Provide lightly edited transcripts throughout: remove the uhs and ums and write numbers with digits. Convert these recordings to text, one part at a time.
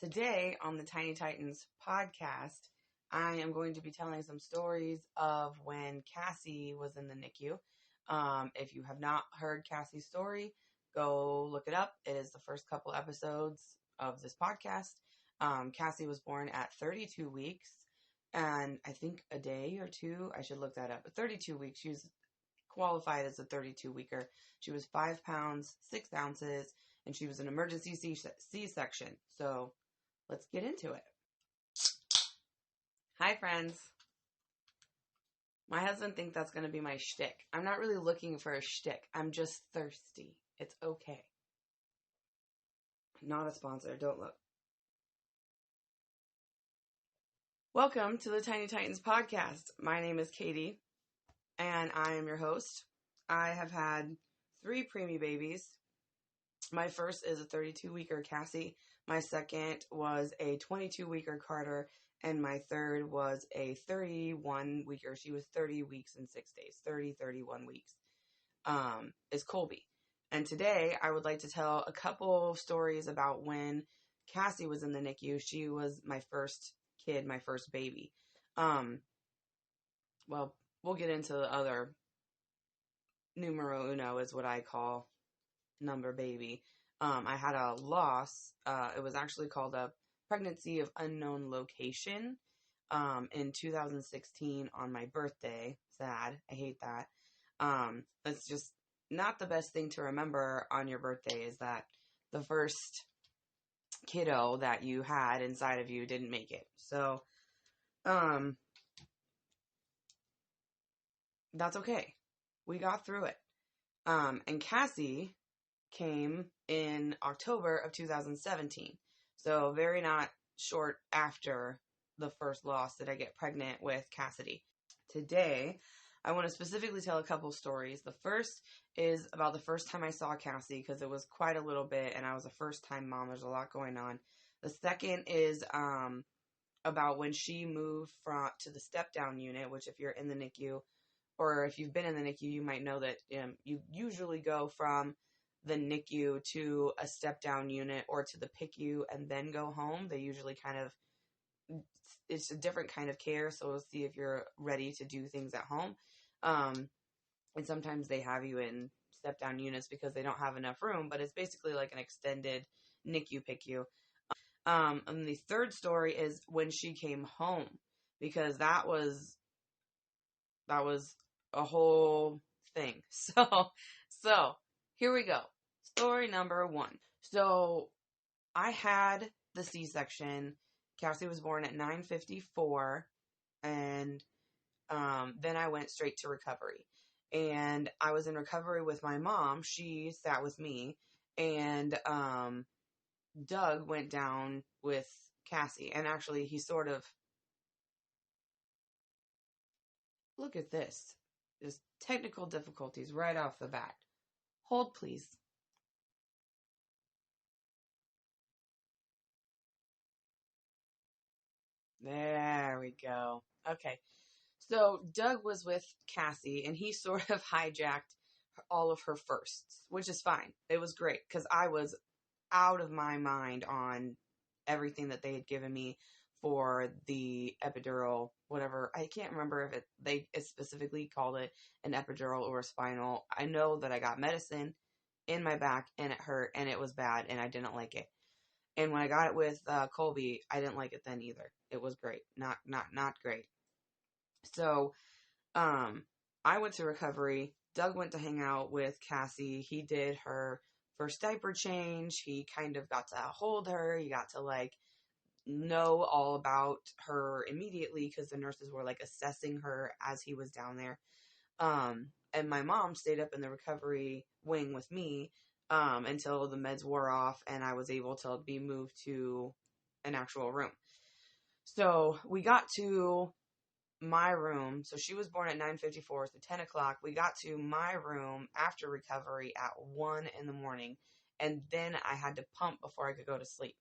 Today on the Tiny Titans podcast, I am going to be telling some stories of when Cassie was in the NICU. If you have not heard Cassie's story, go look it up. It is the first couple episodes of this podcast. Cassie was born at 32 weeks, and I think a day or two, I should look that up, but 32 weeks, she was qualified as a 32-weeker. She was 5 pounds, 6 ounces, and she was an emergency C-section. So let's get into it. Hi, friends. My husband thinks that's going to be my shtick. I'm not really looking for a shtick. I'm just thirsty. It's okay. Not a sponsor. Don't look. Welcome to the Tiny Titans podcast. My name is Kaity, and I am your host. I have had 3 preemie babies. My first is a 32-weeker Cassi. My second was a 22-weeker Carter. And my third was a 31-weeker. She was 30 weeks and 6 days. 31 weeks. Is Colby. And today I would like to tell a couple stories about when Cassie was in the NICU. She was my first kid, my first baby. Well, we'll get into the other numero uno is what I call number baby. I had a loss. It was actually called a pregnancy of unknown location in 2016 on my birthday. Sad. I hate that. It's just not the best thing to remember on your birthday is that the first kiddo that you had inside of you didn't make it. So, that's okay. We got through it. And Cassie came in October of 2017. So very not short after the first loss did I get pregnant with Cassidy. Today, I want to specifically tell a couple stories. The first is about the first time I saw Cassie because it was quite a little bit and I was a first time mom. There's a lot going on. The second is about when she moved to the step down unit, which if you're in the NICU or if you've been in the NICU, you might know that you usually go from the NICU to a step down unit or to the PICU and then go home. They usually it's a different kind of care. So we'll see if you're ready to do things at home. And sometimes they have you in step down units because they don't have enough room, but it's basically like an extended NICU PICU. And the third story is when she came home because that was a whole thing. So here we go. Story number 1. So I had the C-section. Cassie was born at 9:54, and then I went straight to recovery. And I was in recovery with my mom. She sat with me, and Doug went down with Cassie. And actually, he sort of... Look at this. There's technical difficulties right off the bat. Hold, please. There we go. Okay. So Doug was with Cassie, and he sort of hijacked all of her firsts, which is fine. It was great because I was out of my mind on everything that they had given me for the epidural, whatever. I can't remember if they specifically called it an epidural or a spinal. I know that I got medicine in my back and it hurt and it was bad and I didn't like it. And when I got it with Colby, I didn't like it then either. It was great. Not great. So, I went to recovery. Doug went to hang out with Cassie. He did her first diaper change. He kind of got to hold her. He got to know all about her immediately because the nurses were assessing her as he was down there. And my mom stayed up in the recovery wing with me until the meds wore off and I was able to be moved to an actual room. So we got to my room. So she was born at 9:54, so 10 o'clock. We got to my room after recovery at 1 in the morning. And then I had to pump before I could go to sleep.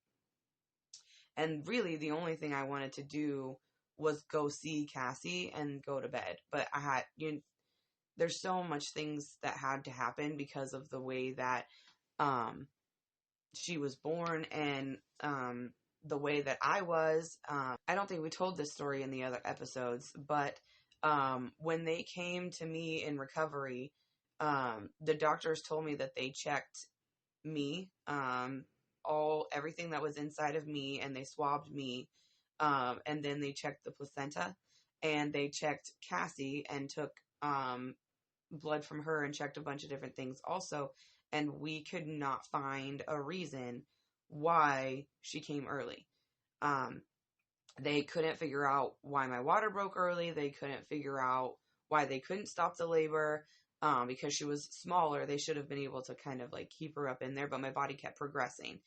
And really the only thing I wanted to do was go see Cassie and go to bed. But I had, there's so much things that had to happen because of the way that she was born, and the way that I was. I don't think we told this story in the other episodes, but when they came to me in recovery, the doctors told me that they checked me, everything that was inside of me, and they swabbed me, and then they checked the placenta, and they checked Cassie and took blood from her and checked a bunch of different things also, and we could not find a reason why she came early. They couldn't figure out why my water broke early. They couldn't figure out why they couldn't stop the labor, because she was smaller. They should have been able to kind of like keep her up in there, but my body kept progressing.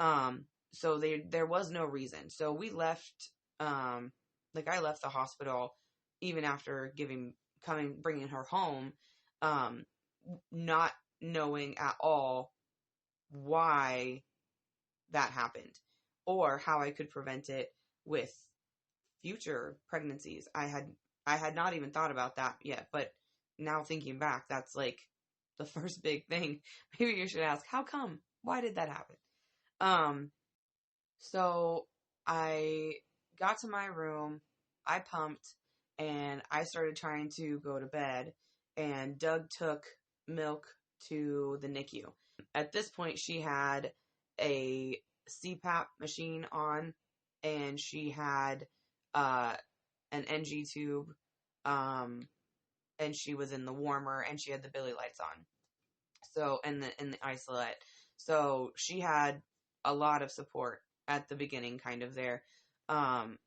So there was no reason. So we left, I left the hospital even after bringing her home, not knowing at all why that happened or how I could prevent it with future pregnancies. I had not even thought about that yet, but now thinking back, that's like the first big thing. Maybe you should ask, how come? Why did that happen? So I got to my room, I pumped, and I started trying to go to bed, and Doug took milk to the NICU. At this point, she had a CPAP machine on, and she had an NG tube, and she was in the warmer, and she had the Billy lights on. So, in the isolate. So she had a lot of support at the beginning, kind of there.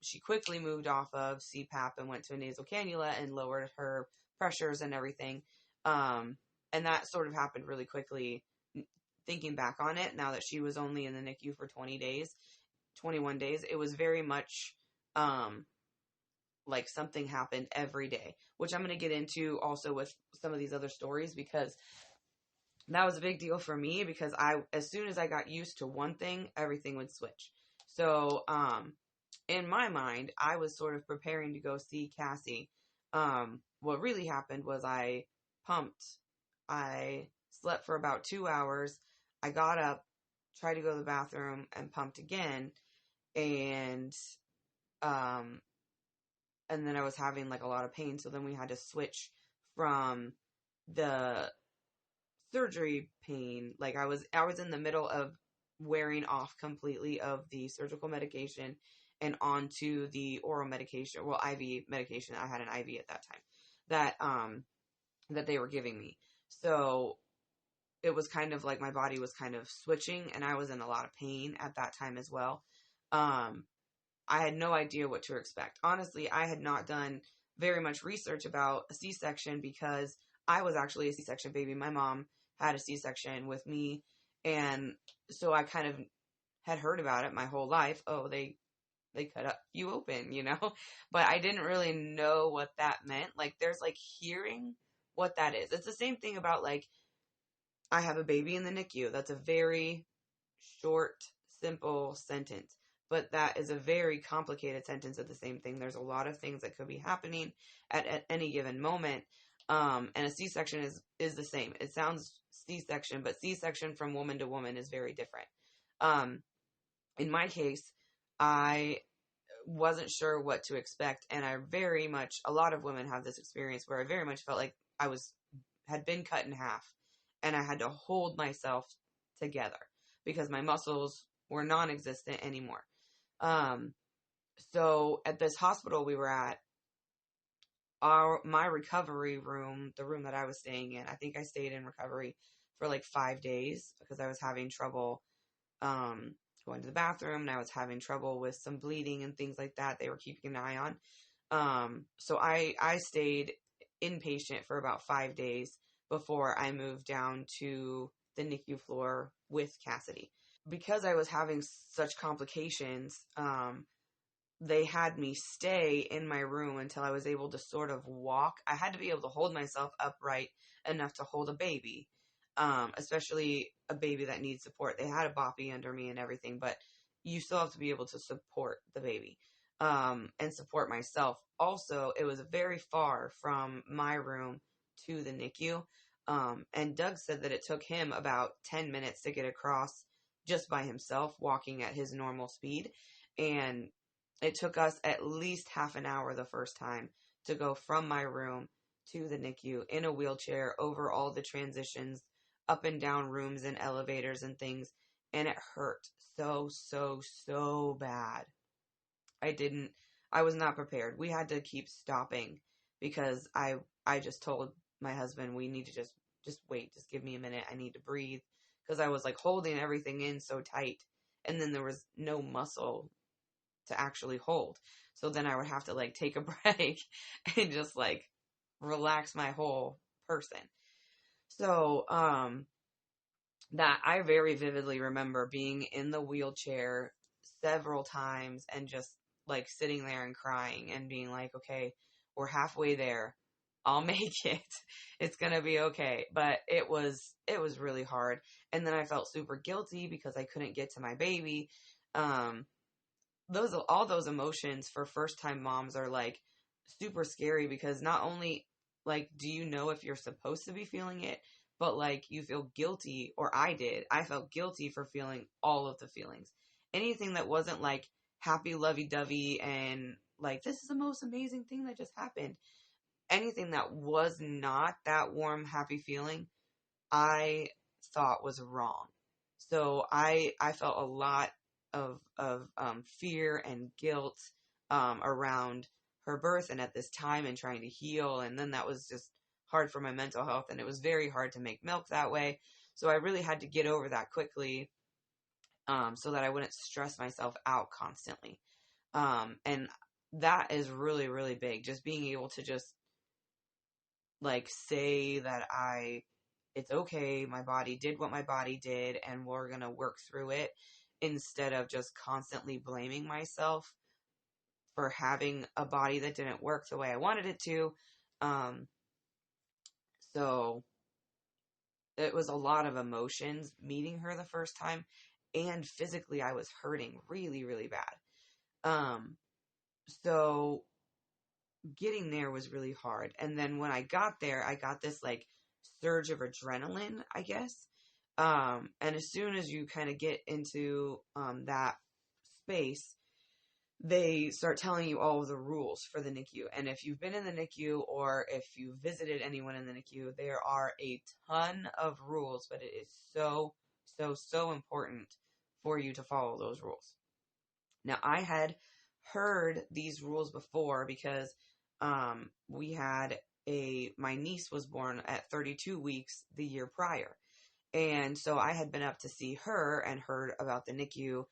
She quickly moved off of CPAP and went to a nasal cannula and lowered her pressures and everything. And that sort of happened really quickly, thinking back on it, now that she was only in the NICU for 21 days, it was very much, like something happened every day, which I'm going to get into also with some of these other stories, because that was a big deal for me, because as soon as I got used to one thing, everything would switch. So, in my mind, I was sort of preparing to go see Cassie. What really happened was I pumped. I slept for about 2 hours. I got up, tried to go to the bathroom, and pumped again. And then I was having like a lot of pain. So then we had to switch from the surgery pain. Like I was in the middle of wearing off completely of the surgical medication and onto the oral medication, well, IV medication. I had an IV at that time that they were giving me. So it was kind of like my body was kind of switching, and I was in a lot of pain at that time as well. I had no idea what to expect. Honestly, I had not done very much research about a C-section, because I was actually a C-section baby. My mom had a C-section with me, and so I kind of had heard about it my whole life. Oh, they cut you open, but I didn't really know what that meant. Like, there's like hearing what that is. It's the same thing about like, I have a baby in the NICU. That's a very short, simple sentence, but that is a very complicated sentence at the same thing. There's a lot of things that could be happening at any given moment. And a C-section is the same. It sounds C-section, but C-section from woman to woman is very different. In my case, I wasn't sure what to expect, and a lot of women have this experience where I very much felt like I had been cut in half, and I had to hold myself together because my muscles were non-existent anymore. So at this hospital we were at, my recovery room, the room that I was staying in, I think I stayed in recovery for like 5 days because I was having trouble going to the bathroom, and I was having trouble with some bleeding and things like that they were keeping an eye on. So I stayed inpatient for about 5 days before I moved down to the NICU floor with Cassidy. Because I was having such complications, they had me stay in my room until I was able to sort of walk. I had to be able to hold myself upright enough to hold a baby, especially a baby that needs support. They had a boppy under me and everything, but you still have to be able to support the baby, and support myself. Also, it was very far from my room to the NICU, and Doug said that it took him about 10 minutes to get across just by himself, walking at his normal speed. And it took us at least half an hour the first time to go from my room to the NICU in a wheelchair, over all the transitions, up and down rooms and elevators and things. And it hurt so, so, so bad. I was not prepared. We had to keep stopping because I just told my husband, we need to just wait. Just give me a minute. I need to breathe. Because I was like holding everything in so tight. And then there was no muscle to actually hold. So then I would have to like take a break and just like relax my whole person. So, that I very vividly remember being in the wheelchair several times and just like sitting there and crying and being like, okay, we're halfway there. I'll make it. It's going to be okay. But it was really hard. And then I felt super guilty because I couldn't get to my baby. All those emotions for first time moms are like super scary, because not only like, do you know if you're supposed to be feeling it, but like you feel guilty, or I felt guilty for feeling all of the feelings. Anything that wasn't like happy, lovey-dovey, and like, this is the most amazing thing that just happened. Anything that was not that warm, happy feeling, I thought was wrong. So I felt a lot of fear and guilt around her birth and at this time and trying to heal. And then that was just hard for my mental health, and it was very hard to make milk that way. So I really had to get over that quickly, so that I wouldn't stress myself out constantly. And that is really, really big. Just being able to just like say that it's okay, my body did what my body did, and we're going to work through it, instead of just constantly blaming myself for having a body that didn't work the way I wanted it to. So it was a lot of emotions meeting her the first time, and physically I was hurting really, really bad. So getting there was really hard. And then when I got there, I got this like surge of adrenaline, I guess. And as soon as you kind of get into that space, they start telling you all of the rules for the NICU. And if you've been in the NICU, or if you visited anyone in the NICU, there are a ton of rules, but it is so, so, so important for you to follow those rules. Now, I had heard these rules before because we had my niece was born at 32 weeks the year prior. And so I had been up to see her and heard about the NICU.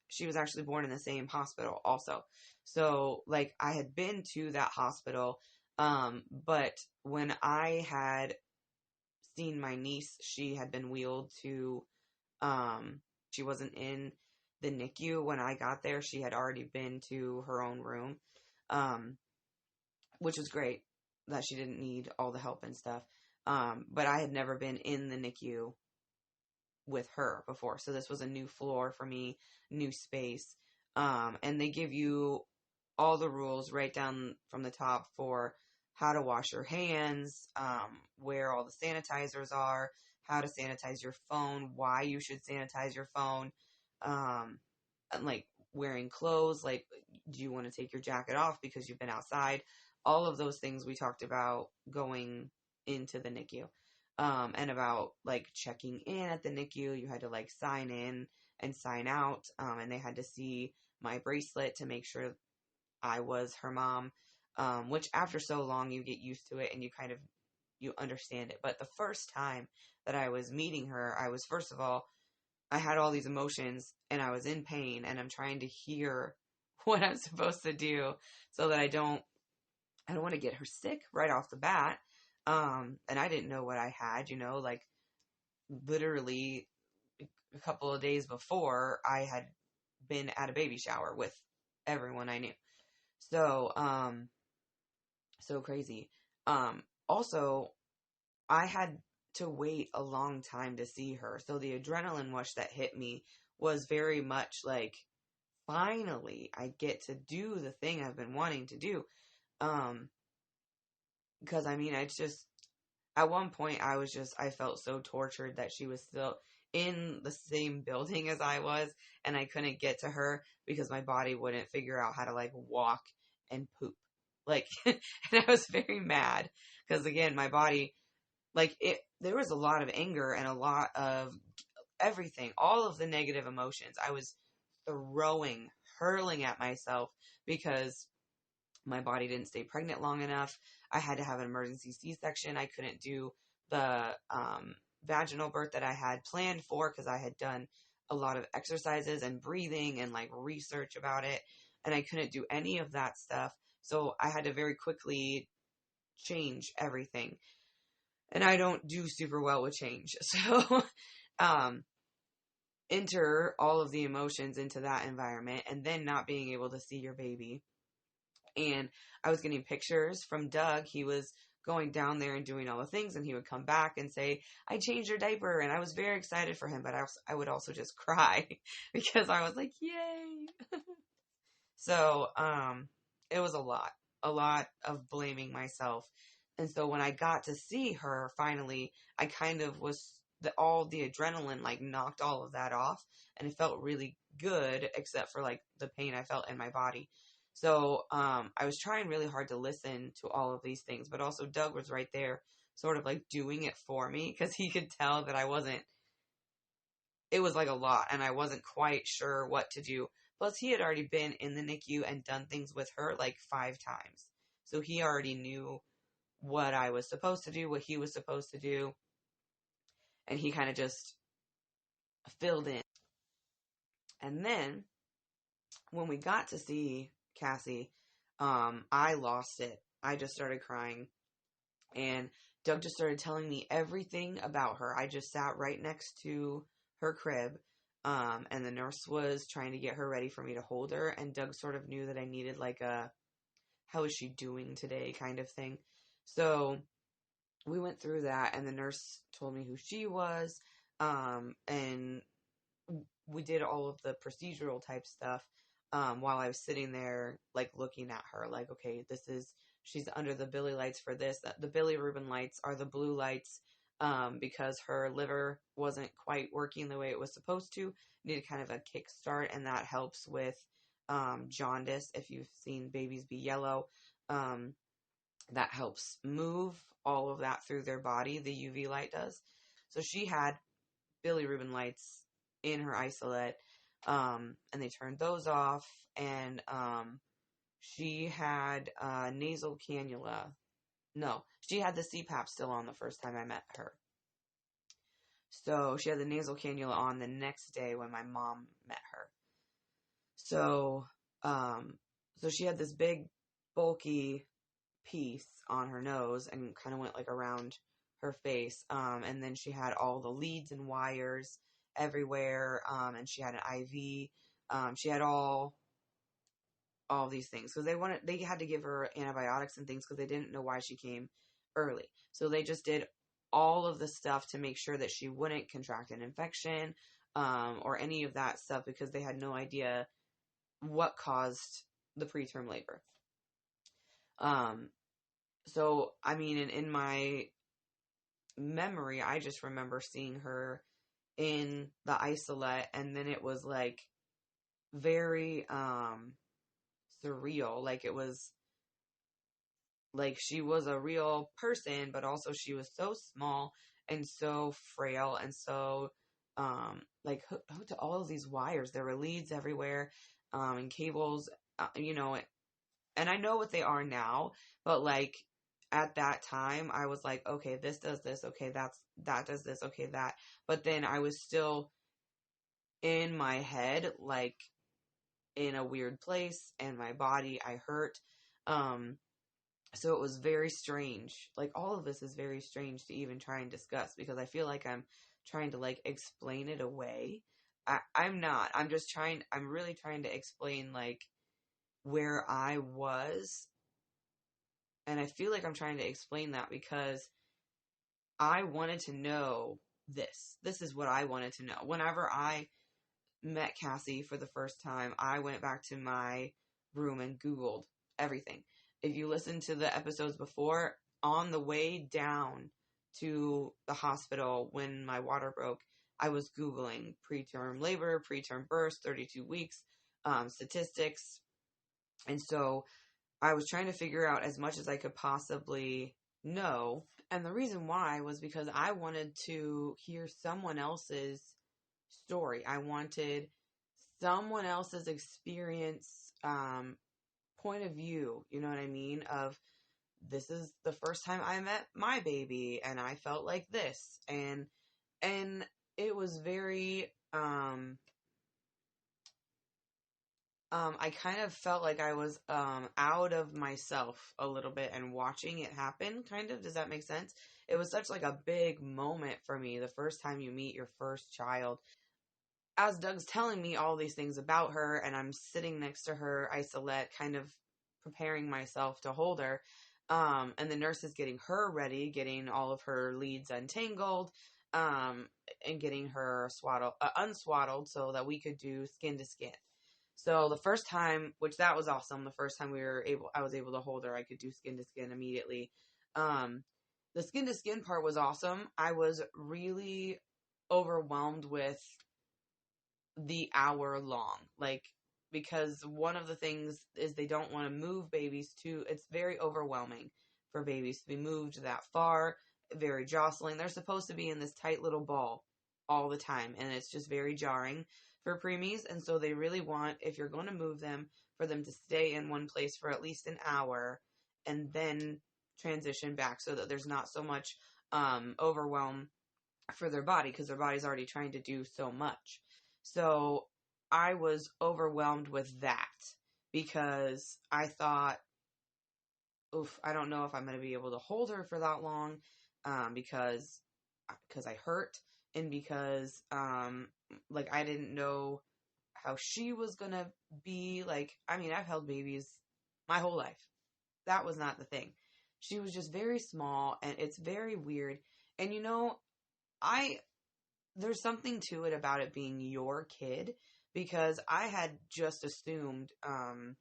She was actually born in the same hospital also. So like I had been to that hospital. But when I had seen my niece, she had been wheeled to, she wasn't in the NICU when I got there. She had already been to her own room, which was great that she didn't need all the help and stuff. But I had never been in the NICU with her before. So this was a new floor for me, new space. And they give you all the rules right down from the top for how to wash your hands, where all the sanitizers are, how to sanitize your phone, why you should sanitize your phone, and like wearing clothes, like do you want to take your jacket off because you've been outside? All of those things we talked about going into the NICU. And about like checking in at the NICU, you had to like sign in and sign out, and they had to see my bracelet to make sure I was her mom, which after so long you get used to it and you understand it. But the first time that I was meeting her, first of all, I had all these emotions and I was in pain, and I'm trying to hear what I'm supposed to do so that I don't want to get her sick right off the bat. And I didn't know what I had, like literally a couple of days before I had been at a baby shower with everyone I knew. So, so crazy. Also I had to wait a long time to see her. So the adrenaline rush that hit me was very much like, finally I get to do the thing I've been wanting to do. Because I mean, it's just, at one point I felt so tortured that she was still in the same building as I was, and I couldn't get to her because my body wouldn't figure out how to like walk and poop. Like, and I was very mad because again, my body, there was a lot of anger and a lot of everything, all of the negative emotions. I was hurling at myself because my body didn't stay pregnant long enough. I had to have an emergency C-section. I couldn't do the vaginal birth that I had planned for because I had done a lot of exercises and breathing and like research about it. And I couldn't do any of that stuff. So I had to very quickly change everything. And I don't do super well with change. So, enter all of the emotions into that environment and then not being able to see your baby. And I was getting pictures from Doug. He was going down there and doing all the things, and he would come back and say, I changed your diaper. And I was very excited for him, but I would also just cry because I was like, yay. So, it was a lot of blaming myself. And so when I got to see her finally, I kind of was all the adrenaline like knocked all of that off, and it felt really good except for like the pain I felt in my body. So, I was trying really hard to listen to all of these things, but also Doug was right there sort of like doing it for me because he could tell that it was like a lot and I wasn't quite sure what to do. Plus he had already been in the NICU and done things with her like 5 times. So he already knew what I was supposed to do, what he was supposed to do. And he kind of just filled in. And then when we got to see Cassie, I lost it. I just started crying. And Doug just started telling me everything about her. I just sat right next to her crib. And the nurse was trying to get her ready for me to hold her. And Doug sort of knew that I needed like a, how is she doing today kind of thing. So we went through that, and the nurse told me who she was, and we did all of the procedural type stuff, while I was sitting there, like, looking at her, like, okay, she's under the Billy lights for this. The bilirubin lights are the blue lights, because her liver wasn't quite working the way it was supposed to, needed kind of a kickstart, and that helps with, jaundice. If you've seen babies be yellow, that helps move all of that through their body. The UV light does. So she had bilirubin lights in her isolate, and they turned those off, and she had nasal cannula. No, she had the CPAP still on the first time I met her. So she had the nasal cannula on the next day when my mom met her. So, so she had this big, bulky piece on her nose and kind of went like around her face. And then she had all the leads and wires everywhere. And she had an IV. She had all these things because they had to give her antibiotics and things because they didn't know why she came early. So they just did all of the stuff to make sure that she wouldn't contract an infection, or any of that stuff because they had no idea what caused the preterm labor. So, I mean, in my memory, I just remember seeing her in the isolate, and then it was, like, very, surreal. Like, it was, like, she was a real person, but also she was so small and so frail and so, like, hooked to all of these wires. There were leads everywhere, and cables, and I know what they are now, but, like, at that time, I was like, okay, this does this, okay, that does this, okay, that. But then I was still in my head, like, in a weird place, and my body, I hurt. So it was very strange. Like, all of this is very strange to even try and discuss because I feel like I'm trying to, like, explain it away. I'm not. I'm really trying to explain, like, where I was. And I feel like I'm trying to explain that because I wanted to know this. This is what I wanted to know. Whenever I met Cassie for the first time, I went back to my room and Googled everything. If you listen to the episodes before, on the way down to the hospital when my water broke, I was Googling preterm labor, preterm birth, 32 weeks, statistics. And so I was trying to figure out as much as I could possibly know. And the reason why was because I wanted to hear someone else's story. I wanted someone else's experience, point of view, you know what I mean? Of, this is the first time I met my baby and I felt like this. And it was very, I kind of felt like I was out of myself a little bit and watching it happen, kind of. Does that make sense? It was such like a big moment for me, the first time you meet your first child. As Doug's telling me all these things about her, and I'm sitting next to her isolette, kind of preparing myself to hold her, and the nurse is getting her ready, getting all of her leads untangled, and getting her unswaddled so that we could do skin to skin. So the first time, which that was awesome, the first time I was able to hold her, I could do skin to skin immediately. The skin to skin part was awesome. I was really overwhelmed with the hour long, because one of the things is they don't want to move babies it's very overwhelming for babies to be moved that far, very jostling. They're supposed to be in this tight little ball all the time, and it's just very jarring for preemies. And so they really want, if you're going to move them, for them to stay in one place for at least an hour and then transition back, so that there's not so much overwhelm for their body, because their body's already trying to do so much. So I was overwhelmed with that, because I thought, oof, I don't know if I'm going to be able to hold her for that long, because I hurt, and because I didn't know how she was going to be. I've held babies my whole life. That was not the thing. She was just very small, and it's very weird. And there's something to it about it being your kid, because I had just assumed, and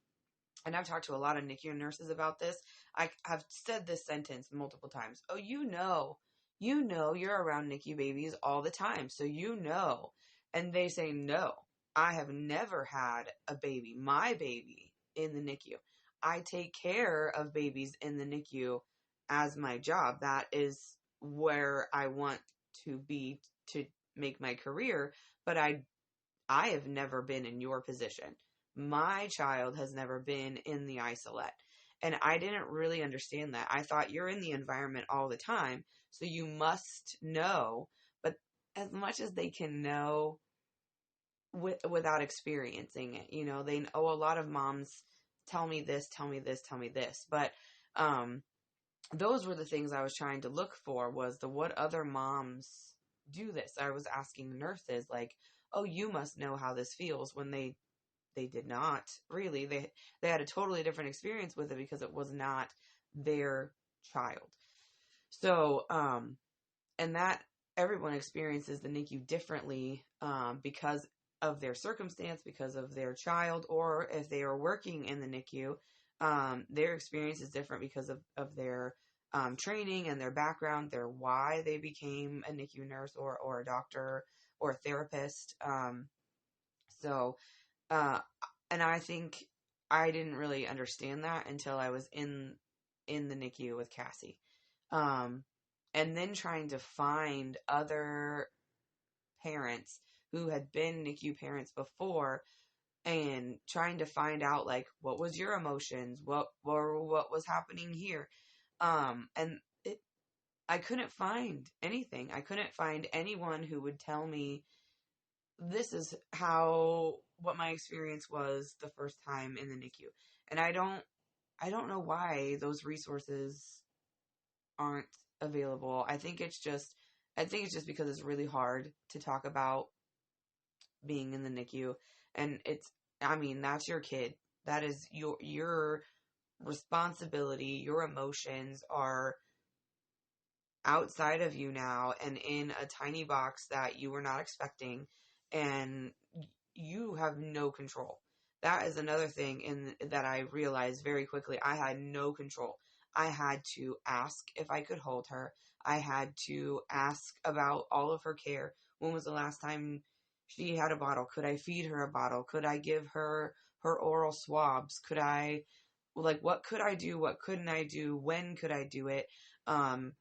I've talked to a lot of NICU nurses about this. I have said this sentence multiple times. Oh, you're around NICU babies all the time, so you know. And they say, no, I have never had a baby, my baby, in the NICU. I take care of babies in the NICU as my job. That is where I want to be to make my career, but I have never been in your position. My child has never been in the isolette. And I didn't really understand that. I thought, you're in the environment all the time, so you must know. But as much as they can know without experiencing it, a lot of moms tell me this, tell me this, tell me this. But those were the things I was trying to look for, was what other moms do this. I was asking nurses, oh, you must know how this feels, when they did not really. They had a totally different experience with it, because it was not their child. So, and that everyone experiences the NICU differently, because of their circumstance, because of their child, or if they are working in the NICU, their experience is different because of their training and their background, why they became a NICU nurse or a doctor or a therapist. And I think I didn't really understand that until I was in the NICU with Cassi. And then trying to find other parents who had been NICU parents before, and trying to find out, what was your emotions? What was happening here? And I couldn't find anything. I couldn't find anyone who would tell me, this is what my experience was the first time in the NICU. And I don't know why those resources aren't available. I think it's just because it's really hard to talk about being in the NICU, and that's your kid. That is your responsibility. Your emotions are outside of you now, and in a tiny box that you were not expecting, and you have no control. That is another thing that I realized very quickly. I had no control. I had to ask if I could hold her. I had to ask about all of her care. When was the last time she had a bottle? Could I feed her a bottle? Could I give her oral swabs? Could I, like, what could I do? What couldn't I do? When could I do it? And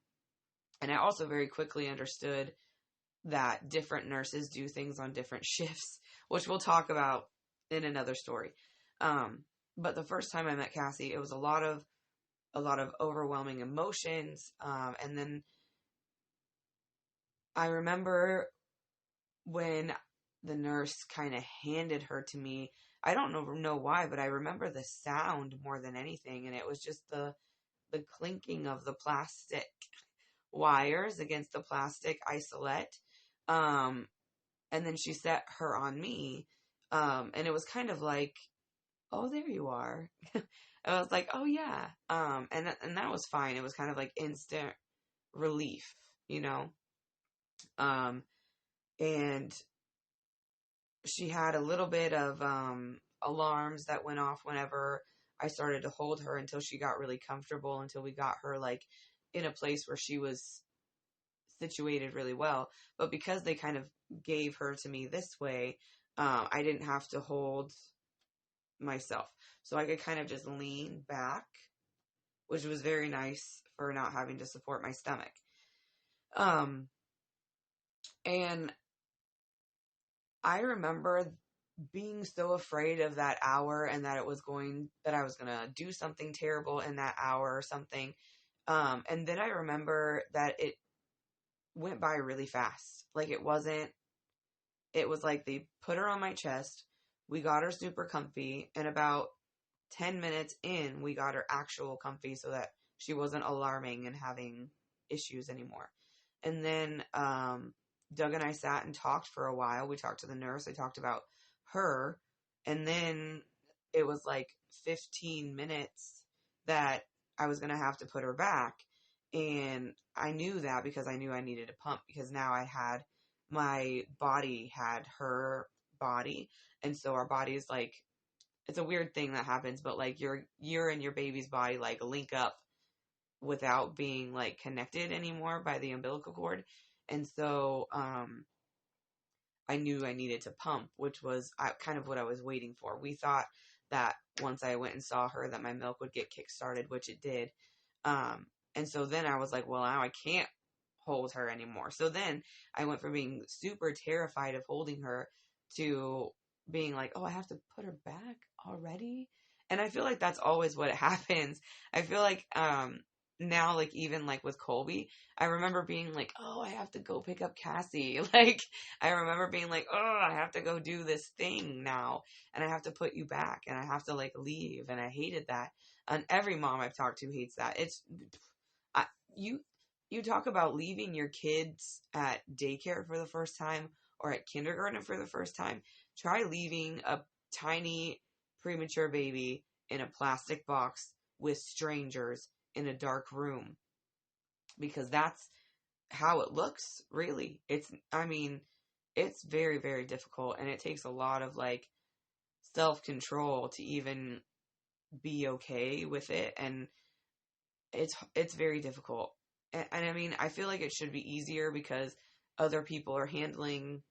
I also very quickly understood that different nurses do things on different shifts, which we'll talk about in another story. But the first time I met Cassie, it was a lot of overwhelming emotions. And then I remember when the nurse kind of handed her to me. I don't know why, but I remember the sound more than anything, and it was just the clinking of the plastic wires against the plastic isolette. And then she set her on me, and it was kind of like, oh, there you are. I was like, oh yeah, and that was fine. It was kind of like instant relief, you know. And she had a little bit of alarms that went off whenever I started to hold her, until she got really comfortable, until we got her like in a place where she was situated really well. But because they kind of gave her to me this way, I didn't have to hold myself. So I could kind of just lean back, which was very nice for not having to support my stomach. And I remember being so afraid of that hour, and that I was going to do something terrible in that hour or something. And then I remember that it went by really fast. Like it was like they put her on my chest. We got her super comfy, and about 10 minutes in, we got her actual comfy so that she wasn't alarming and having issues anymore. And then, Doug and I sat and talked for a while. We talked to the nurse. I talked about her. And then it was like 15 minutes that I was going to have to put her back. And I knew that because I knew I needed a pump, because now my body had her body. And so our bodies, like, it's a weird thing that happens, but like you're and your baby's body like link up without being like connected anymore by the umbilical cord. And so, I knew I needed to pump, which was kind of what I was waiting for. We thought that once I went and saw her that my milk would get kick-started, which it did. And so then I was like, well, now I can't hold her anymore. So then I went from being super terrified of holding her to being like, oh, I have to put her back already. And I feel like that's always what happens. I feel like, now, like, even like with Colby, I remember being like, oh, I have to go pick up Cassie. Like, I remember being like, oh, I have to go do this thing now, and I have to put you back, and I have to like leave. And I hated that. And every mom I've talked to hates that. You talk about leaving your kids at daycare for the first time or at kindergarten for the first time. Try leaving a tiny premature baby in a plastic box with strangers in a dark room, because that's how it looks, really. It's very, very difficult, and it takes a lot of like self-control to even be okay with it, and it's very difficult. And I mean, I feel like it should be easier because other people are handling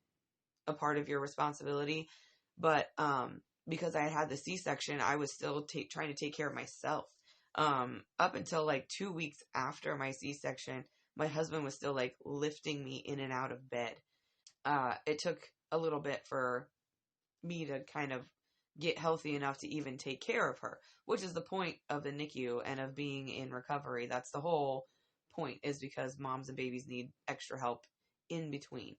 a part of your responsibility, but because I had the C-section, I was still trying to take care of myself. Up until like 2 weeks after my C-section, my husband was still like lifting me in and out of bed. It took a little bit for me to kind of get healthy enough to even take care of her, which is the point of the NICU and of being in recovery. That's the whole point, is because moms and babies need extra help in between.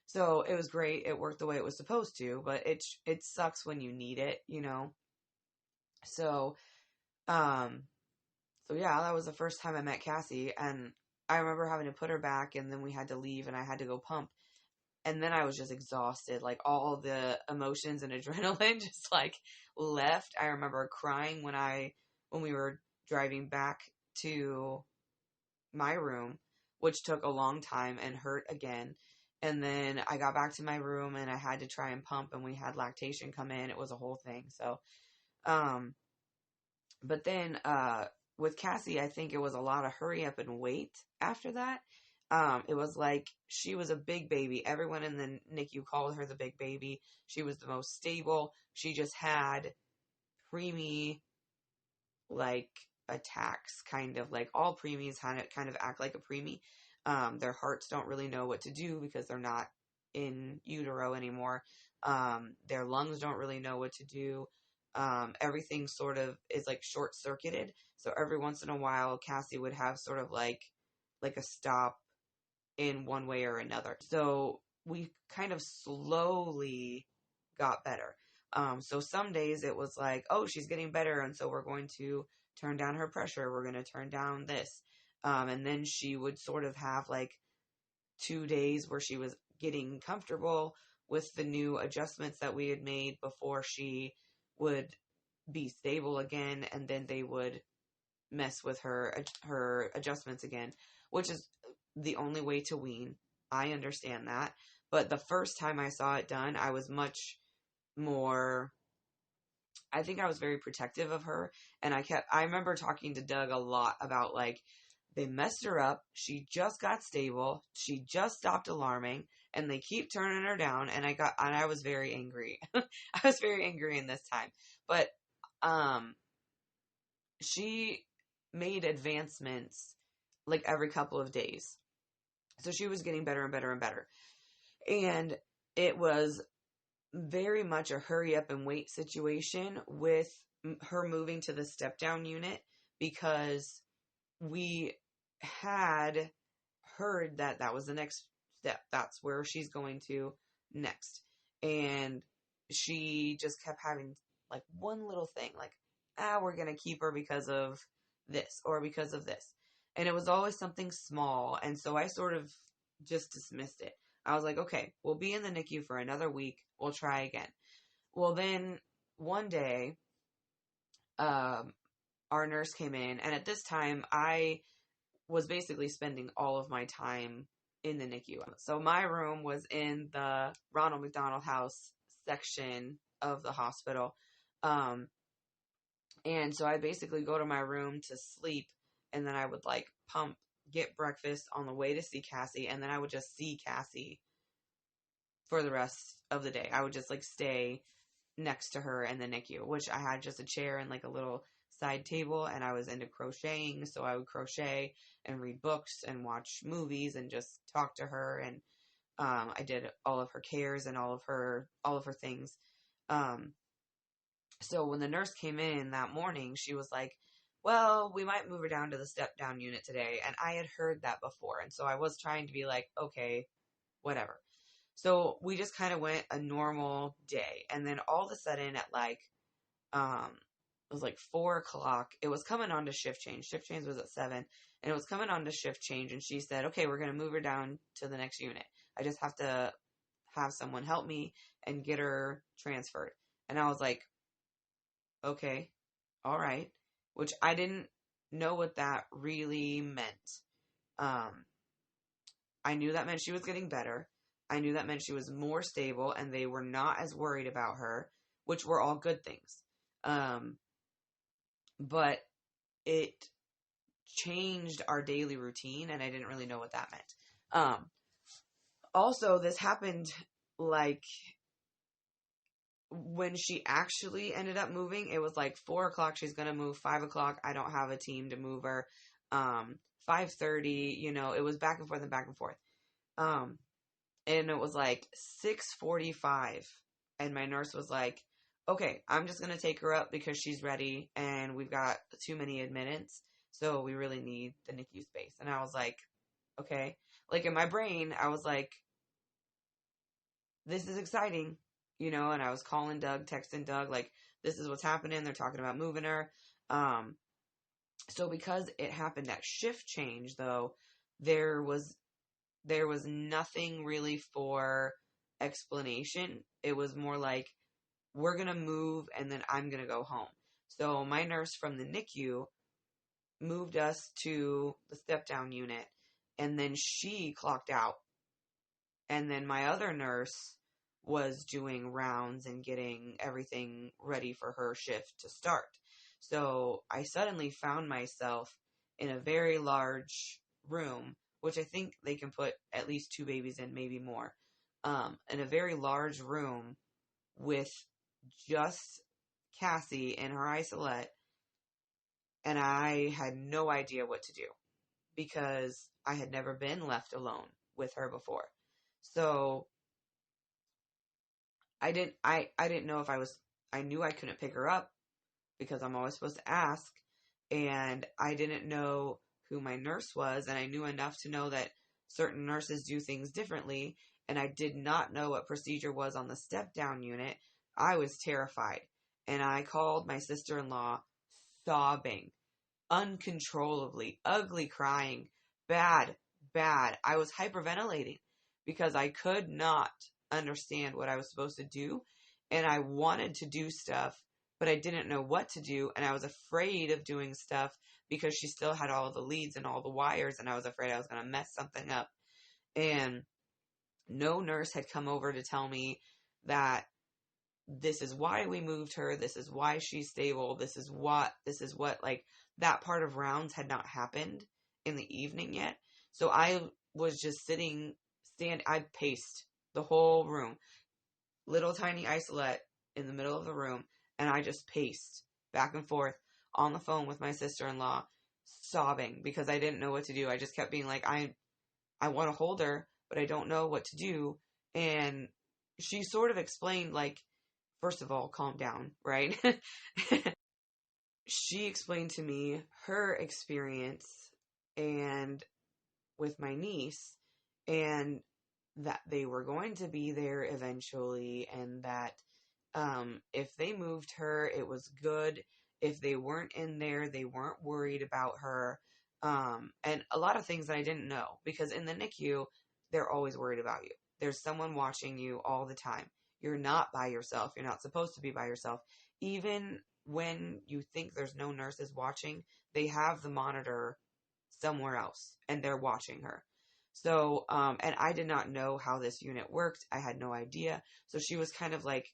So it was great. It worked the way it was supposed to, but it sucks when you need it, you know? So, so yeah, that was the first time I met Cassie, and I remember having to put her back, and then we had to leave, and I had to go pump, and then I was just exhausted. Like, all the emotions and adrenaline just like left. I remember crying when we were driving back to my room, which took a long time and hurt again. And then I got back to my room, and I had to try and pump, and we had lactation come in. It was a whole thing. So, but then, with Cassie, I think it was a lot of hurry up and wait after that. It was like she was a big baby. Everyone in the NICU called her the big baby. She was the most stable. She just had preemie like attacks, kind of like all preemies kind of act like a preemie. Their hearts don't really know what to do because they're not in utero anymore. Their lungs don't really know what to do. Everything sort of is like short circuited. So every once in a while, Cassie would have sort of like a stop in one way or another. So we kind of slowly got better. So some days it was like, oh, she's getting better, and so we're going to turn down her pressure. We're going to turn down this. And then she would sort of have like 2 days where she was getting comfortable with the new adjustments that we had made before she would be stable again, and then they would mess with her adjustments again, which is the only way to wean. I understand that. But the first time I saw it done, I was much more, I think I was very protective of her. And I remember talking to Doug a lot about like, they messed her up. She just got stable. She just stopped alarming, and they keep turning her down. And I was very angry. I was very angry in this time, but, she made advancements like every couple of days. So she was getting better and better and better. And it was very much a hurry up and wait situation with her moving to the step down unit, because we had heard that that was the next step. That's where she's going to next. And she just kept having like one little thing, like, we're going to keep her because of this or because of this. And it was always something small. And so I sort of just dismissed it. I was like, okay, we'll be in the NICU for another week. We'll try again. Well, then one day, our nurse came in, and at this time I was basically spending all of my time in the NICU. So my room was in the Ronald McDonald House section of the hospital. And so I basically go to my room to sleep, and then I would like get breakfast on the way to see Cassie, and then I would just see Cassie for the rest of the day. I would just like stay next to her in the NICU, which I had just a chair and like a little side table, and I was into crocheting, so I would crochet and read books and watch movies and just talk to her. And I did all of her cares and all of her things. So when the nurse came in that morning, she was like, well, we might move her down to the step down unit today. And I had heard that before, and so I was trying to be like, okay, whatever. So we just kind of went a normal day, and then all of a sudden at like it was like 4:00. It was coming on to shift change. Shift change was at 7, and it was coming on to shift change. And she said, okay, we're going to move her down to the next unit. I just have to have someone help me and get her transferred. And I was like, okay, all right. Which I didn't know what that really meant. I knew that meant she was getting better. I knew that meant she was more stable and they were not as worried about her, which were all good things. But it changed our daily routine, and I didn't really know what that meant. Also, this happened like when she actually ended up moving. It was like 4:00. She's going to move 5:00. I don't have a team to move her. 5:30, it was back and forth and back and forth. And it was like 6:45, and my nurse was like, okay, I'm just going to take her up because she's ready and we've got too many admittance. So we really need the NICU space. And I was like, okay. Like in my brain, I was like, this is exciting, and I was calling Doug, texting Doug, like, this is what's happening. They're talking about moving her. So because it happened at shift change though, there was nothing really for explanation. It was more like, we're going to move and then I'm going to go home. So my nurse from the NICU moved us to the step down unit, and then she clocked out. And then my other nurse was doing rounds and getting everything ready for her shift to start. So I suddenly found myself in a very large room which I think they can put at least 2 babies in, maybe more, in a very large room with just Cassie in her isolette, and I had no idea what to do because I had never been left alone with her before. So I didn't know if I knew I couldn't pick her up because I'm always supposed to ask, and I didn't know who my nurse was, and I knew enough to know that certain nurses do things differently, and I did not know what procedure was on the step-down unit. I was terrified, and I called my sister-in-law sobbing, uncontrollably, ugly crying, bad, bad. I was hyperventilating because I could not understand what I was supposed to do, and I wanted to do stuff, but I didn't know what to do, and I was afraid of doing stuff because she still had all the leads and all the wires, and I was afraid I was going to mess something up. And no nurse had come over to tell me that this is why we moved her, this is why she's stable, this is what, like, that part of rounds had not happened in the evening yet. So I was just I paced the whole room, little tiny isolette in the middle of the room, and I just paced back and forth on the phone with my sister-in-law, sobbing because I didn't know what to do. I just kept being like, I want to hold her, but I don't know what to do. And she sort of explained, like, first of all, calm down, right? She explained to me her experience and with my niece, and that they were going to be there eventually, and that if they moved her, it was good. If they weren't in there, they weren't worried about her. And a lot of things that I didn't know, because in the NICU, they're always worried about you. There's someone watching you all the time. You're not by yourself. You're not supposed to be by yourself. Even when you think there's no nurses watching, they have the monitor somewhere else and they're watching her. So, and I did not know how this unit worked. I had no idea. So she was kind of like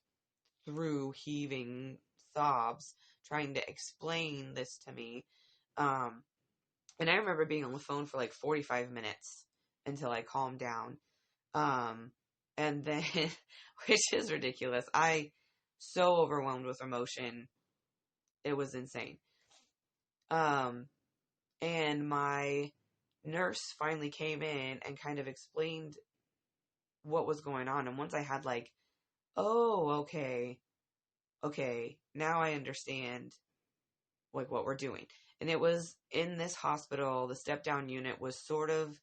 through heaving sobs trying to explain this to me. And I remember being on the phone for like 45 minutes until I calmed down. And then, which is ridiculous. So overwhelmed with emotion. It was insane. And my nurse finally came in and kind of explained what was going on. And once I had like, oh, okay, now I understand like what we're doing. And it was in this hospital, the step down unit was sort of,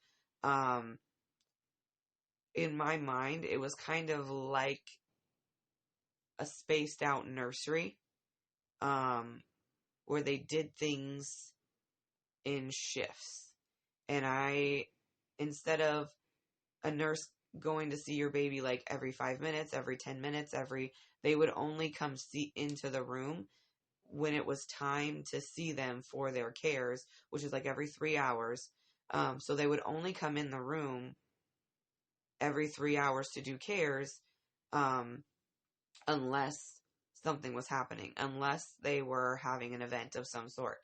in my mind, it was kind of like a spaced out nursery, where they did things in shifts. And instead of a nurse going to see your baby like every 5 minutes, every 10 minutes, they would only come into the room when it was time to see them for their cares, which is like every 3 hours. So they would only come in the room every 3 hours to do cares, unless something was happening, unless they were having an event of some sort,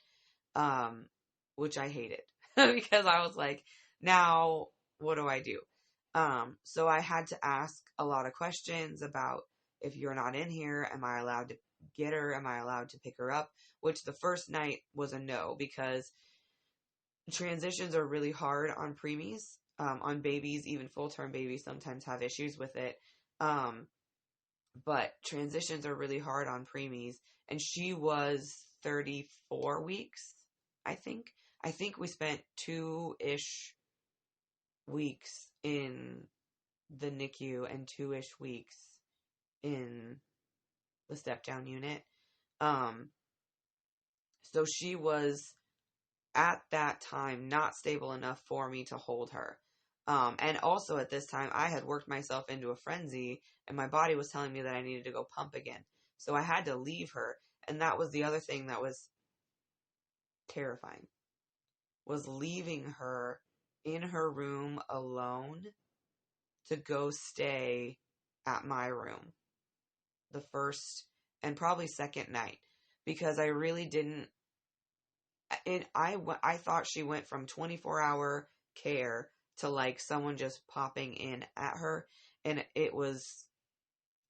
which I hated because I was like, now what do I do? So I had to ask a lot of questions about, if you're not in here, am I allowed to get her? Am I allowed to pick her up? Which the first night was a no, because transitions are really hard on preemies, on babies. Even full-term babies sometimes have issues with it. But transitions are really hard on preemies. And she was 34 weeks, I think. I think we spent 2-ish weeks in the NICU and 2-ish weeks in the step-down unit. So she was, at that time, not stable enough for me to hold her. And also at this time, I had worked myself into a frenzy, and my body was telling me that I needed to go pump again. So I had to leave her. And that was the other thing that was terrifying, was leaving her in her room alone to go stay at my room the first and probably second night, because I really didn't. I thought she went from 24-hour care to like someone just popping in at her. And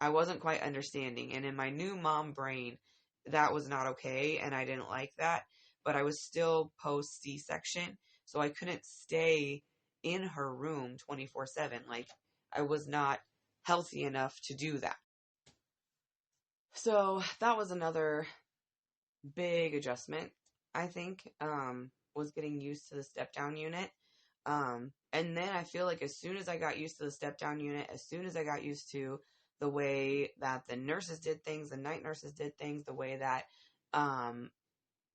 I wasn't quite understanding. And in my new mom brain, that was not okay. And I didn't like that. But I was still post C-section. So I couldn't stay in her room 24/7. Like, I was not healthy enough to do that. So that was another big adjustment, I think, was getting used to the step-down unit. And then I feel like as soon as I got used to the step-down unit, as soon as I got used to the way that the nurses did things, the night nurses did things, the way that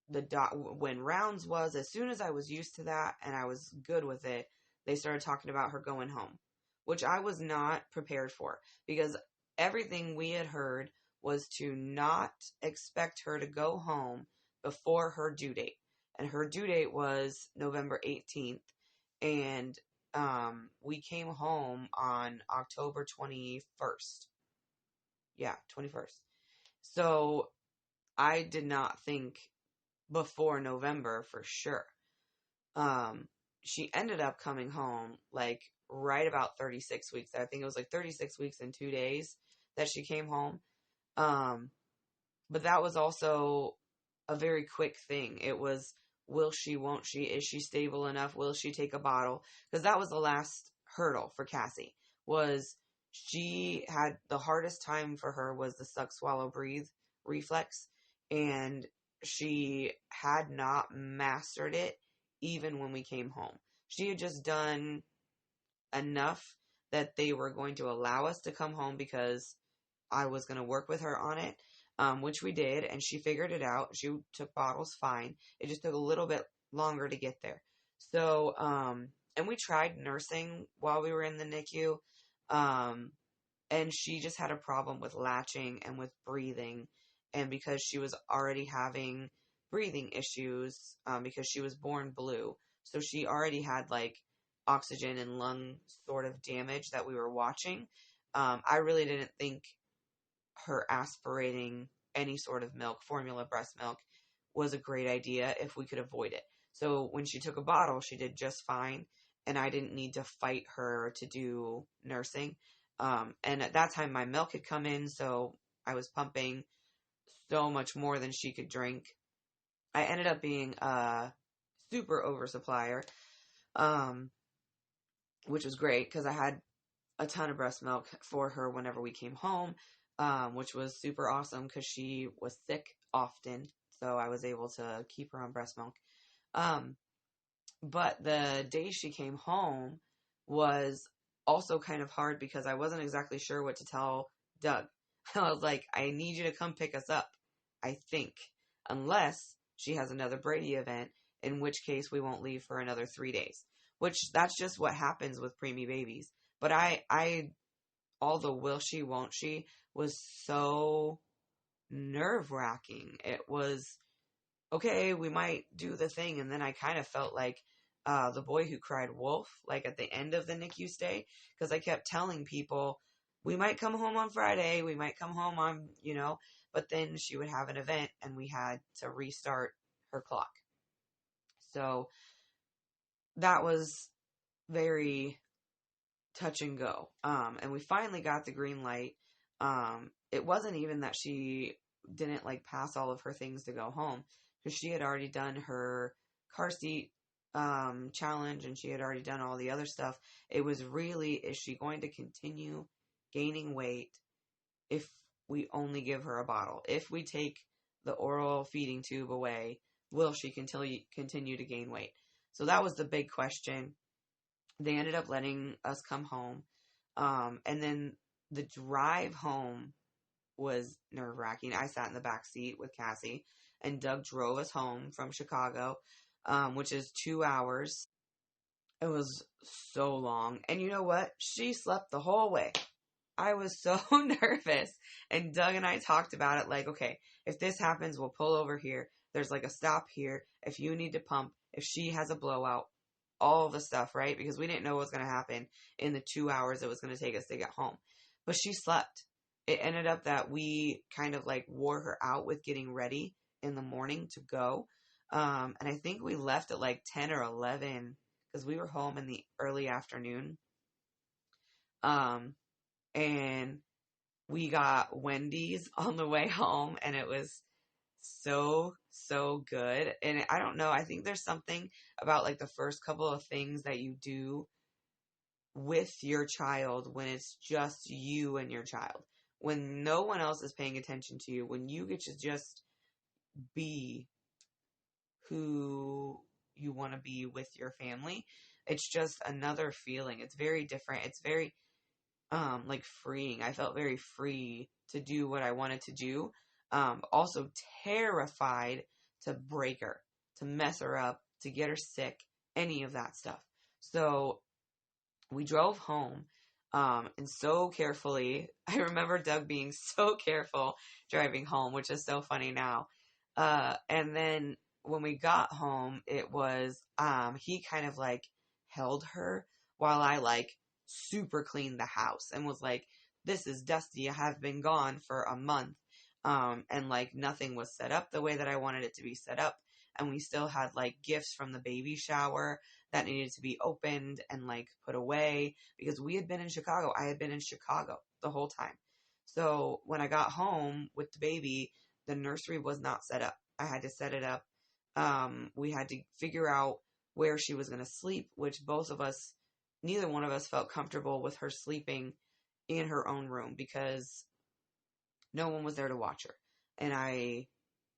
when rounds was, as soon as I was used to that and I was good with it, they started talking about her going home, which I was not prepared for, because everything we had heard was to not expect her to go home before her due date. And her due date was November 18th. And we came home on October 21st. Yeah, 21st. So I did not think before November for sure. She ended up coming home like right about 36 weeks. I think it was like 36 weeks and 2 days that she came home. But that was also a very quick thing. It was, will she, won't she? Is she stable enough? Will she take a bottle? Because that was the last hurdle for Cassie. Was she had the hardest time for her was the suck, swallow, breathe reflex. And she had not mastered it even when we came home. She had just done enough that they were going to allow us to come home because I was going to work with her on it, which we did, and she figured it out. She took bottles fine. It just took a little bit longer to get there. So, and we tried nursing while we were in the NICU, and she just had a problem with latching and with breathing, and because she was already having breathing issues, because she was born blue, so she already had like oxygen and lung sort of damage that we were watching. I really didn't think her aspirating any sort of milk, formula breast milk, was a great idea if we could avoid it. So when she took a bottle, she did just fine, and I didn't need to fight her to do nursing. And at that time, my milk had come in, so I was pumping so much more than she could drink. I ended up being a super oversupplier, which was great because I had a ton of breast milk for her whenever we came home, which was super awesome because she was sick often, so I was able to keep her on breast milk. But the day she came home was also kind of hard because I wasn't exactly sure what to tell Doug. I was like, I need you to come pick us up, I think, unless she has another Brady event, in which case we won't leave for another 3 days, which that's just what happens with preemie babies. But all the will she, won't she was so nerve-wracking. It was, okay, we might do the thing. And then I kind of felt like the boy who cried wolf, like at the end of the NICU stay, because I kept telling people, we might come home on Friday, we might come home on, but then she would have an event and we had to restart her clock. So that was very touch and go. And we finally got the green light. It wasn't even that she didn't like pass all of her things to go home, because she had already done her car seat challenge and she had already done all the other stuff. It was really, is she going to continue gaining weight if we only give her a bottle? If we take the oral feeding tube away, will she continue to gain weight? So that was the big question. They ended up letting us come home. And then the drive home was nerve-wracking. I sat in the back seat with Cassie, and Doug drove us home from Chicago, which is 2 hours. It was so long. And you know what? She slept the whole way. I was so nervous. And Doug and I talked about it like, okay, if this happens, we'll pull over here. There's like a stop here. If you need to pump, if she has a blowout, all the stuff, right? Because we didn't know what was going to happen in the 2 hours it was going to take us to get home. But she slept. It ended up that we kind of like wore her out with getting ready in the morning to go. And I think we left at like 10 or 11 because we were home in the early afternoon. Um, and we got Wendy's on the way home, and it was so, so good. And I don't know, I think there's something about like the first couple of things that you do with your child when it's just you and your child, when no one else is paying attention to you, when you get to just be who you want to be with your family. It's just another feeling. It's very different. It's very like freeing. I felt very free to do what I wanted to do. Also terrified to break her, to mess her up, to get her sick, any of that stuff. So we drove home, and so carefully. I remember Doug being so careful driving home, which is so funny now. And then when we got home, it was, he kind of like held her while I like super cleaned the house and was like, this is dusty. I have been gone for a month. And like nothing was set up the way that I wanted it to be set up. And we still had like gifts from the baby shower that needed to be opened and like put away because we had been in Chicago. I had been in Chicago the whole time. So when I got home with the baby, the nursery was not set up. I had to set it up. We had to figure out where she was going to sleep, which neither one of us felt comfortable with her sleeping in her own room because no one was there to watch her. And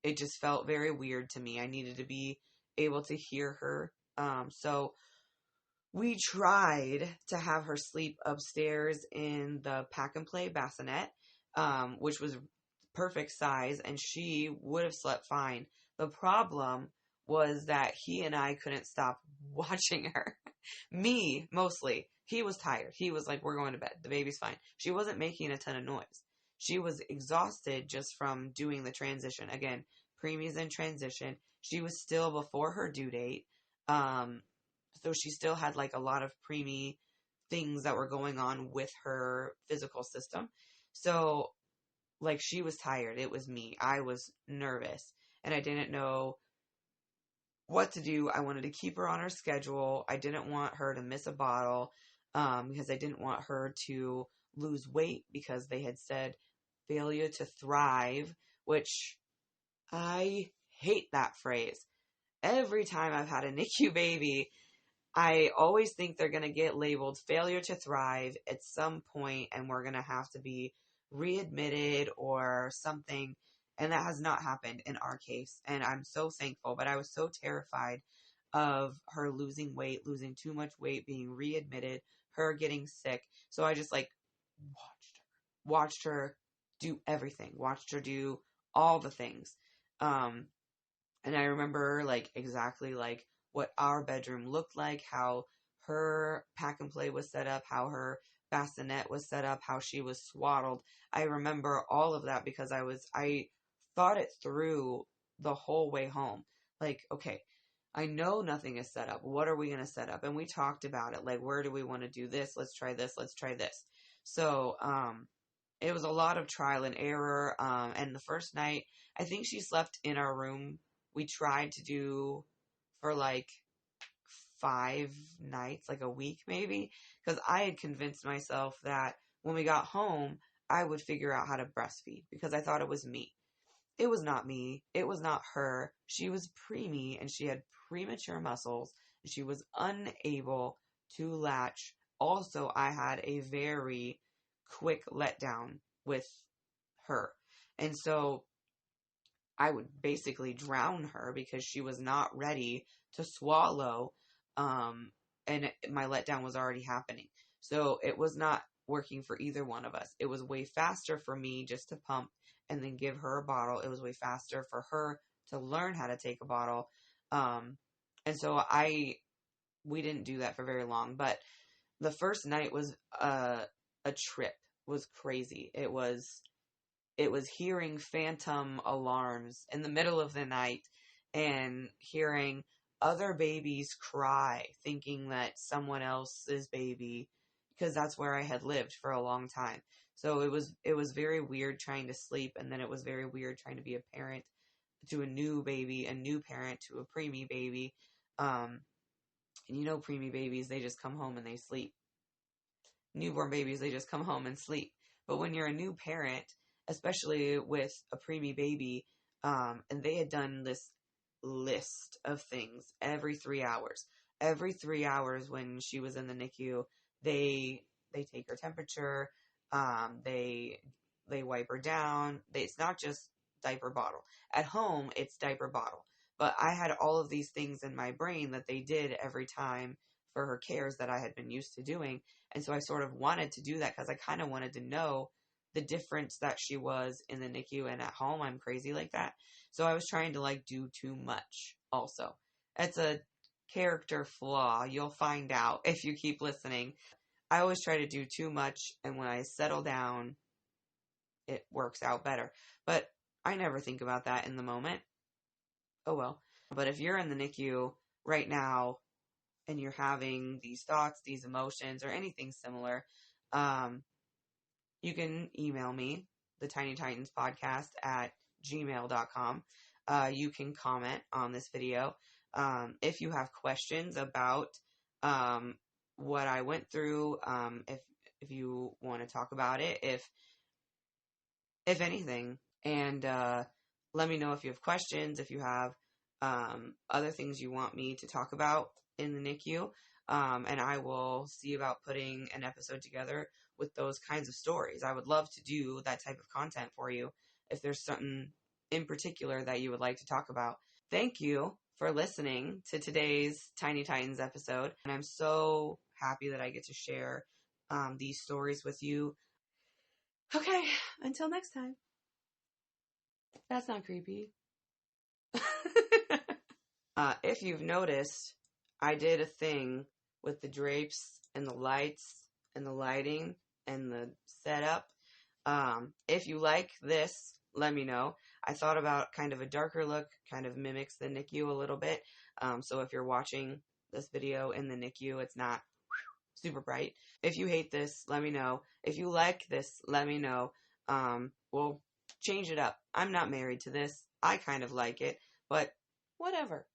it just felt very weird to me. I needed to be able to hear her. So we tried to have her sleep upstairs in the pack and play bassinet, which was perfect size, and she would have slept fine. The problem was that he and I couldn't stop watching her. Me, mostly. He was tired. He was like, we're going to bed. The baby's fine. She wasn't making a ton of noise. She was exhausted just from doing the transition. Again, preemie's in transition. She was still before her due date. So she still had like a lot of preemie things that were going on with her physical system. So like she was tired. It was me. I was nervous and I didn't know what to do. I wanted to keep her on her schedule. I didn't want her to miss a bottle because I didn't want her to lose weight because they had said failure to thrive, which I hate that phrase. Every time I've had a NICU baby, I always think they're going to get labeled failure to thrive at some point and we're going to have to be readmitted or something. And that has not happened in our case. And I'm so thankful, but I was so terrified of her losing weight, losing too much weight, being readmitted, her getting sick. So I just like watched her do everything, watched her do all the things. And I remember like exactly like what our bedroom looked like, how her pack and play was set up, how her bassinet was set up, how she was swaddled. I remember all of that because I thought it through the whole way home. Like, okay, I know nothing is set up. What are we going to set up? And we talked about it. Like, where do we want to do this? Let's try this. Let's try this. So, it was a lot of trial and error. And the first night, I think she slept in our room. We tried to do for like 5 nights, like a week maybe, because I had convinced myself that when we got home, I would figure out how to breastfeed because I thought it was me. It was not me. It was not her. She was preemie and she had premature muscles and she was unable to latch. Also, I had a very quick letdown with her. And so I would basically drown her because she was not ready to swallow. And my letdown was already happening. So it was not working for either one of us. It was way faster for me just to pump and then give her a bottle. It was way faster for her to learn how to take a bottle. And so we didn't do that for very long, but the first night was a trip. It was crazy. It was hearing phantom alarms in the middle of the night and hearing other babies cry, thinking that someone else's baby, because that's where I had lived for a long time. So it was very weird trying to sleep, and then it was very weird trying to be a parent to a new baby, a new parent to a preemie baby. And you know, preemie babies, they just come home and they sleep. Newborn babies, they just come home and sleep. But when you're a new parent, especially with a preemie baby, and they had done this list of things every 3 hours. Every 3 hours when she was in the NICU, they take her temperature, they wipe her down. It's not just diaper bottle. At home, it's diaper bottle. But I had all of these things in my brain that they did every time for her cares that I had been used to doing. And so I sort of wanted to do that because I kind of wanted to know the difference that she was in the NICU and at home. I'm crazy like that. So I was trying to like do too much also. It's a character flaw. You'll find out if you keep listening. I always try to do too much, and when I settle down, it works out better. But I never think about that in the moment. Oh well. But if you're in the NICU right now and you're having these thoughts, these emotions, or anything similar, you can email me, the Tiny Titans podcast at gmail.com. You can comment on this video. If you have questions about what I went through, if you want to talk about it, if anything, and let me know if you have questions, if you have other things you want me to talk about in the NICU, and I will see about putting an episode together with those kinds of stories. I would love to do that type of content for you if there's something in particular that you would like to talk about. Thank you for listening to today's Tiny Titans episode, and I'm so happy that I get to share these stories with you. Okay, until next time. That's not creepy. If you've noticed, I did a thing with the drapes and the lights and the lighting and the setup. If you like this, let me know. I thought about kind of a darker look, kind of mimics the NICU a little bit. So if you're watching this video in the NICU, it's not super bright. If you hate this, let me know. If you like this, let me know. We'll change it up. I'm not married to this. I kind of like it, but whatever.